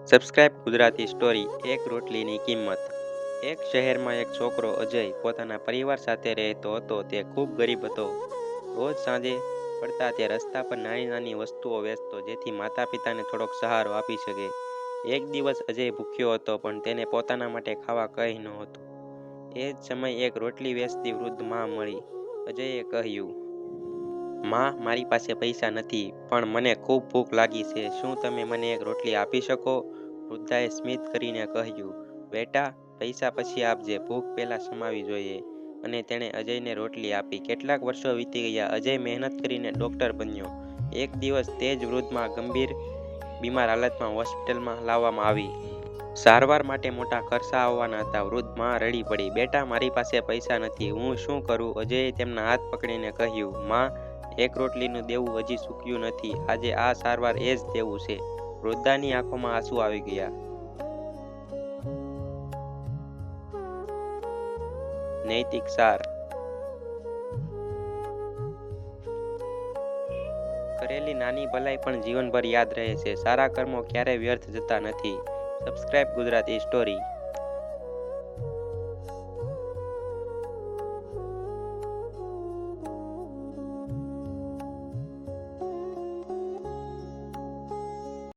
Subscribe Gujarati story એક રોટલીની કિંમત. એક શહેરમાં એક છોકરો અજય પોતાના પરિવાર સાથે રહેતો હતો. તે ખૂબ ગરીબ હતો. રોજ સાંજે પડતા તે રસ્તા પર નાની નાની વસ્તુઓ વેચતો, જેથી માતા પિતાને થોડોક સહારો આપી શકે. એક દિવસ અજય ભૂખ્યો હતો, પણ તેને પોતાના માટે ખાવા કંઈ નહોતું. એ જ સમયે એક રોટલી વેચતી વૃદ્ધ માં મળી. અજયે કહ્યું, માં, મારી પાસે પૈસા નથી, પણ મને ખૂબ ભૂખ લાગી છે. શું તમે મને એક રોટલી આપી શકો? વૃદ્ધાએ સ્મિત કરીને કહ્યું, બેટા, પૈસા પછી આપજે, ભૂખ પહેલા સમાવી જોઈએ. અને તેણે અજયને રોટલી આપી. કેટલાક વર્ષો વીતી ગયા. અજય મહેનત કરીને ડોક્ટર બન્યો. એક દિવસ તે જ વૃદ્ધ માં ગંભીર બીમાર હાલતમાં હોસ્પિટલમાં લાવવામાં આવી. સારવાર માટે મોટા ખર્ચા આવવાના હતા. વૃદ્ધ માં રડી પડી, બેટા, મારી પાસે પૈસા નથી, હું શું કરું? અજયે તેમના હાથ પકડીને કહ્યું, માં, એક રોટલીનું દેવું હજી ચૂક્યું નથી. આજે આ સારવાર એ જ દેવું છે. વૃદ્ધાની આંખોમાં આંસુ આવી ગયા. નૈતિક સાર. કરેલી નાની ભલાઈ પણ જીવનભર યાદ રહે છે. સારા કર્મો ક્યારેય વ્યર્થ જતા નથી. Subscribe Gujarati story.